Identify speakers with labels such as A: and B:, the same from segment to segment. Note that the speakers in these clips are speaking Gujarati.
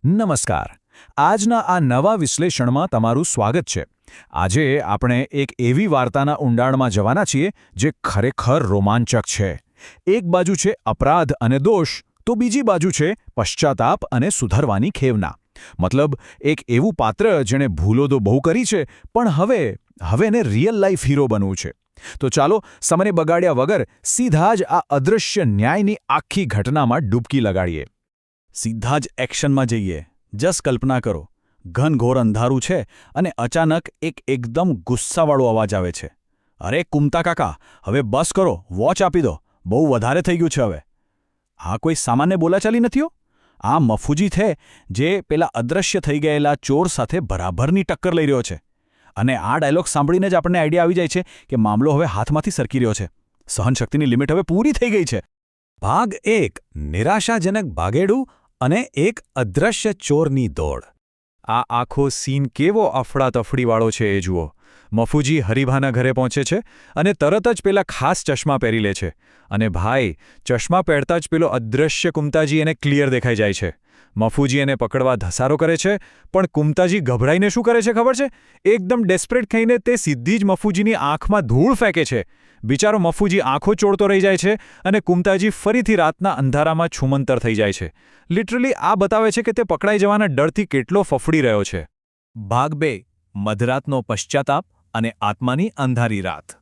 A: નમસ્કાર. આજના આ નવા વિશ્લેષણમાં તમારું સ્વાગત છે. આજે આપણે એક એવી વાર્તાના ઊંડાણમાં જવાના છીએ જે ખરેખર રોમાંચક છે. એક બાજુ છે અપરાધ અને દોષ, તો બીજી બાજુ છે પશ્ચાતાપ અને સુધરવાની ખેવના. મતલબ એક એવું પાત્ર જેણે ભૂલો તો બહુ કરી છે, પણ હવે એને રિયલ લાઈફ હીરો બનવું છે. તો ચાલો સમયને બગાડ્યા વગર સીધા જ આ અદૃશ્ય ન્યાયની આખી ઘટનામાં ડૂબકી લગાડીએ.
B: સીધા જ એક્શનમાં જઈએ. જસ કલ્પના કરો, ઘનઘોર અંધારું છે અને અચાનક એકદમ ગુસ્સાવાળો અવાજ આવે છે. અરે કુમતા કાકા, હવે બસ કરો, વોચ આપી દો, બહુ વધારે થઈ ગયું છે હવે. આ કોઈ સામાન્ય બોલાચાલી નથી. આ મફુજી છે જે પેલા અદૃશ્ય થઈ ગયેલા ચોર સાથે બરાબરની ટક્કર લઈ રહ્યો છે. અને આ ડાયલોગ સાંભળીને જ આપણને આઈડિયા આવી જાય છે કે મામલો હવે હાથમાંથી સરકી રહ્યો છે. સહનશક્તિની લિમિટ હવે પૂરી થઈ ગઈ છે.
A: ભાગ 1. નિરાશાજનક ભાગેડું અને એક અદૃશ્ય ચોરની દોડ. આ આખો સીન કેવો અફડાતફડીવાળો છે એ જુઓ. મફુજી હરીભાના ઘરે પહોંચે છે અને તરત જ પેલા ખાસ ચશ્મા પહેરી લે છે. અને ભાઈ, ચશ્મા પહેરતા જ પેલો અદૃશ્ય કુમતાજી એને ક્લિયર દેખાઈ જાય છે. મફુજી એને પકડવા ધસારો કરે છે, પણ કુમતાજી ગભરાઈને શું કરે છે ખબર છે? એકદમ ડેસ્પરેટ થઈને તે સીધી જ મફુજીની આંખમાં ધૂળ ફેંકે છે. બિચારો મફુજી આંખો ચોળતો રહી જાય છે અને કુમતાજી ફરીથી રાતના અંધારામાં છૂમંતર થઈ જાય છે. લિટરલી આ બતાવે છે કે તે પકડાઈ જવાના ડરથી કેટલો ફફડી રહ્યો છે. ભાગ 2. મધરાતનો પશ્ચાતાપ અને આત્માની અંધારી રાત.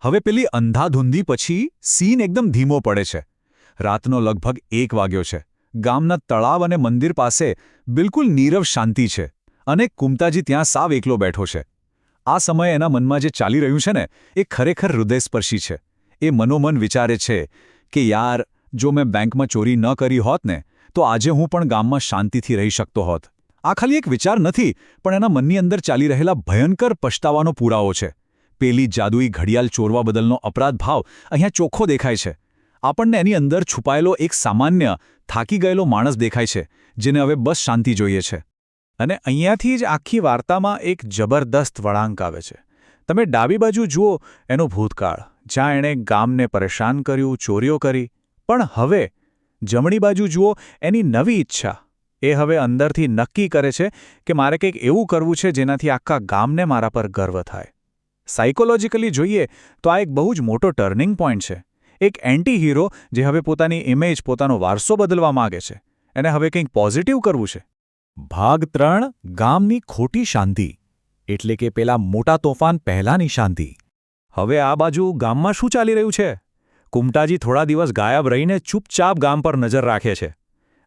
A: હવે પેલી અંધાધૂંધી પછી સીન એકદમ ધીમો પડે છે. રાતનો લગભગ 1 વાગ્યો છે. ગામના તળાવ અને મંદિર પાસે બિલકુલ નીરવ શાંતિ છે અને કુમતાજી ત્યાં સાવ એકલો બેઠો છે. આ સમયે એના મનમાં જે ચાલી રહ્યું છે ને, એ ખરેખર હૃદયસ્પર્શી છે. એ મનોમન વિચારે છે કે યાર, જો મેં બેંકમાં ચોરી ન કરી હોત ને, તો આજે હું પણ ગામમાં શાંતિથી રહી શકતો હોત. આ ખાલી એક વિચાર નથી, પણ એના મનની અંદર ચાલી રહેલા ભયંકર પછતાવાનો પુરાવો છે. પેલી જાદુઈ ઘડિયાળ ચોરવા બદલનો અપરાધ ભાવ અહીંયા ચોખ્ખો દેખાય છે. આપણને એની અંદર છુપાયેલો એક સામાન્ય, થાકી ગયેલો માણસ દેખાય છે, જેને હવે બસ શાંતિ જોઈએ છે. અને અહીંયાથી જ આખી વાર્તામાં એક જબરદસ્ત વળાંક આવે છે. તમે ડાબી બાજુ જુઓ એનો ભૂતકાળ, જ્યાં એણે ગામને પરેશાન કર્યું, ચોરીઓ કરી. પણ હવે જમણી બાજુ જુઓ એની નવી ઈચ્છા. એ હવે અંદરથી નક્કી કરે છે કે મારે કંઈક એવું કરવું છે જેનાથી આખા ગામને મારા પર ગર્વ થાય. સાયકોલોજીકલી જોઈએ તો આ એક બહુ જ મોટો ટર્નિંગ પોઈન્ટ છે. એક એન્ટી હીરો જે હવે પોતાની ઇમેજ, પોતાનો વારસો બદલવા માગે છે. એને હવે કંઈક પોઝિટિવ કરવું છે. ભાગ 3. ગામની ખોટી શાંતિ, એટલે કે પેલા મોટા તોફાન પહેલાંની શાંતિ. હવે આ બાજુ ગામમાં શું ચાલી રહ્યું છે? કુમતાજી થોડા દિવસ ગાયબ રહીને ચૂપચાપ ગામ પર નજર રાખે છે.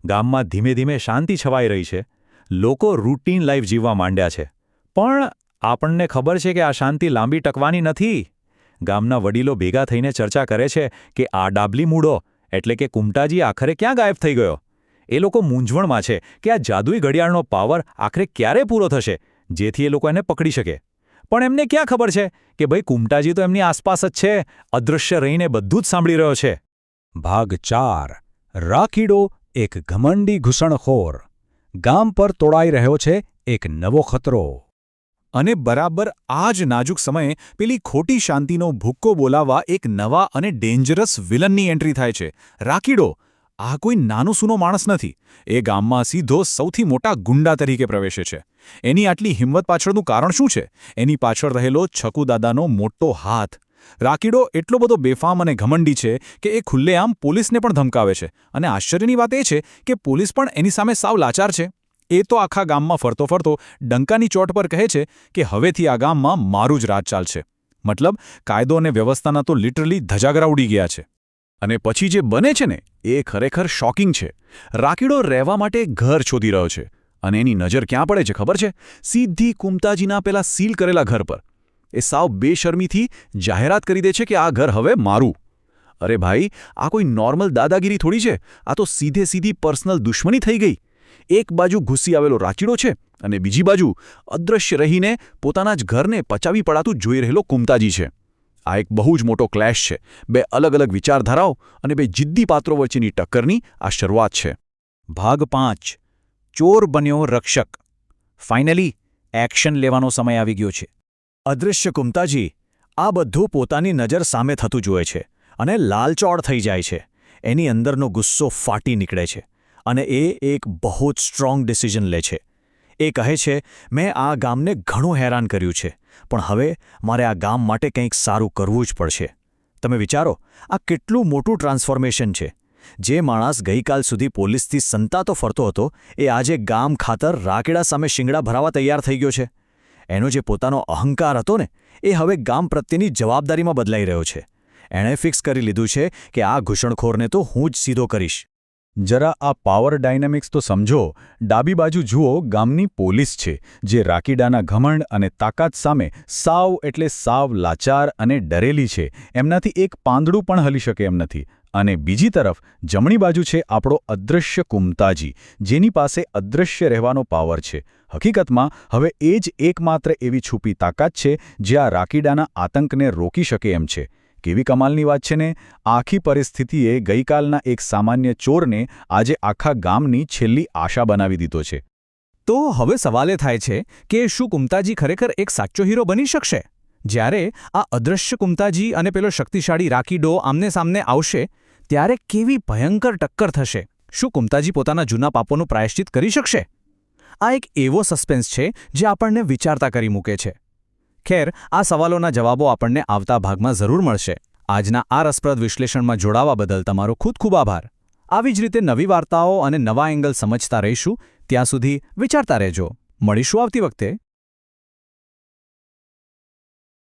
A: ગામમાં ધીમે ધીમે શાંતિ છવાઈ રહી છે. લોકો રૂટીન લાઈફ જીવવા માંડ્યા છે. પણ આપણને ખબર છે કે આ શાંતિ લાંબી ટકવાની નથી. ગામના વડીલો ભેગા થઈને ચર્ચા કરે છે કે આ ડાબલી મૂડો, એટલે કે કુમતાજી આખરે ક્યાં ગાયબ થઈ ગયો. એ લોકો મૂંઝવણમાં છે કે આ જાદુઈ ઘડિયાળનો પાવર આખરે ક્યારે પૂરો થશે, જેથી એ લોકો એને પકડી શકે. પણ એમને ક્યાં ખબર છે કે ભાઈ, કુમતાજી તો એમની આસપાસ જ છે, અદૃશ્ય રહીને બધું જ સાંભળી રહ્યો છે. ભાગ 4. રાકીડો, એક ઘમંડી ઘૂસણખોર. ગામ પર તોડાઈ રહ્યો છે એક નવો ખતરો. અને બરાબર આ જ નાજુક સમયે પેલી ખોટી શાંતિનો ભૂક્કો બોલાવવા એક નવા અને ડેન્જરસ વિલનની એન્ટ્રી થાય છે. રાકીડો આ કોઈ નાનો સૂનો માણસ નથી. એ ગામમાં સીધો સૌથી મોટા ગુંડા તરીકે પ્રવેશે છે. એની આટલી હિંમત પાછળનું કારણ શું છે? એની પાછળ રહેલો છકુદાદાનો મોટો હાથ. રાકીડો એટલો બધો બેફામ અને ઘમંડી છે કે એ ખુલ્લેઆમ પોલીસને પણ ધમકાવે છે. અને આશ્ચર્યની વાત એ છે કે પોલીસ પણ એની સામે સાવ લાચાર છે. એ તો આખા ગામમાં ફરતો ફરતો ડંકાની ચોટ પર કહે છે કે હવેથી આ ગામમાં મારું જ રાજ ચાલશે. મતલબ કાયદો અને વ્યવસ્થાના તો લિટરલી ધજાગરા ઉડી ગયા છે. અને પછી જે બને છે ને, એ ખરેખર શોકિંગ છે. રાકીડો રહેવા માટે ઘર શોધી રહ્યો છે. અને એની નજર ક્યાં પડે છે ખબર છે? સીધી કુમતાજીના પેલા સીલ કરેલા ઘર પર. એ સાવ બેશરમીથી જાહેરાત કરી દે છે કે આ ઘર હવે મારું. અરે ભાઈ, આ કોઈ નોર્મલ દાદાગીરી થોડી છે. આ તો સીધી પર્સનલ દુશ્મની થઈ ગઈ. એક બાજુ ઘૂસી આવેલો રાકીડો છે અને બીજી બાજુ અદૃશ્ય રહીને પોતાના જ ઘરને પચાવી પડાતું જોઈ રહેલો કુમતાજી છે. આ એક બહુ જ મોટો ક્લેશ છે. બે અલગ અલગ વિચારધારાઓ અને બે જિદ્દી પાત્રો વચ્ચેની ટક્કરની આ શરૂઆત છે. ભાગ 5. ચોર બન્યો રક્ષક. ફાઇનલી એક્શન લેવાનો સમય આવી ગયો છે. અદૃશ્ય કુમતાજી આ બધું પોતાની નજર સામે થતું જુએ છે અને લાલચોળ થઈ જાય છે. એની અંદરનો ગુસ્સો ફાટી નીકળે છે.
B: અને એ એક બહુ જ સ્ટ્રોંગ ડિસિઝન લે છે. એ કહે છે, મેં આ ગામને ઘણું હેરાન કર્યું છે, પણ હવે મારે આ ગામ માટે કંઈક સારું કરવું જ પડશે. તમે વિચારો, આ કેટલું મોટું ટ્રાન્સફોર્મેશન છે. જે માણસ ગઈકાલ સુધી પોલીસથી સંતાતો ફરતો હતો, એ આજે ગામ ખાતર રાકેડા સામે શિંગડા ભરાવા તૈયાર થઈ ગયો છે. એનો જે પોતાનો અહંકાર હતો ને, એ હવે ગામ પ્રત્યેની જવાબદારીમાં બદલાઈ રહ્યો છે. એણે ફિક્સ કરી લીધું છે કે આ ઘૂસણખોરને તો હું જ સીધો કરીશ.
A: જરા આ પાવર ડાયનેમિક્સ તો સમજો. ડાબી બાજુ જુઓ, ગામની પોલીસ છે, જે રાકીડાના ઘમંડ અને તાકાત સામે સાવ એટલે સાવ લાચાર અને ડરેલી છે. એમનાથી એક પાંદડું પણ હલી શકે એમ નથી. અને બીજી તરફ જમણી બાજુ છે આપણો અદૃશ્ય કુમતાજી, જેની પાસે અદૃશ્ય રહેવાનો પાવર છે. હકીકતમાં હવે એ જ એકમાત્ર એવી છુપી તાકાત છે જે આ રાકીડાના આતંકને રોકી શકે એમ છે. કેવી કમાલની વાત છે ને! આખી પરિસ્થિતિએ ગઈકાલના એક સામાન્ય ચોરને આજે આખા ગામની છેલ્લી આશા બનાવી દીધો છે.
B: તો હવે સવાલ એ થાય છે કે શું કુમતાજી ખરેખર એક સાચો હીરો બની શકશે? જ્યારે આ અદૃશ્ય કુમતાજી અને પેલો શક્તિશાળી રાકીડો આમને સામને આવશે, ત્યારે કેવી ભયંકર ટક્કર થશે? શું કુમતાજી પોતાના જૂના પાપોનું પ્રાયશ્ચિત કરી શકશે? આ એક એવો સસ્પેન્સ છે જે આપણને વિચારતા કરી મૂકે છે. ખેર, આ સવાલોના જવાબો આપણને આવતા ભાગમાં જરૂર મળશે. આજના આ રસપ્રદ વિશ્લેષણમાં જોડાવા બદલ તમારો ખૂબ ખૂબ આભાર. આવી જ રીતે નવી વાર્તાઓ અને નવા એંગલ સમજતા રહીશું. ત્યાં સુધી વિચારતા રહેજો. મળીશું આવતી વખતે.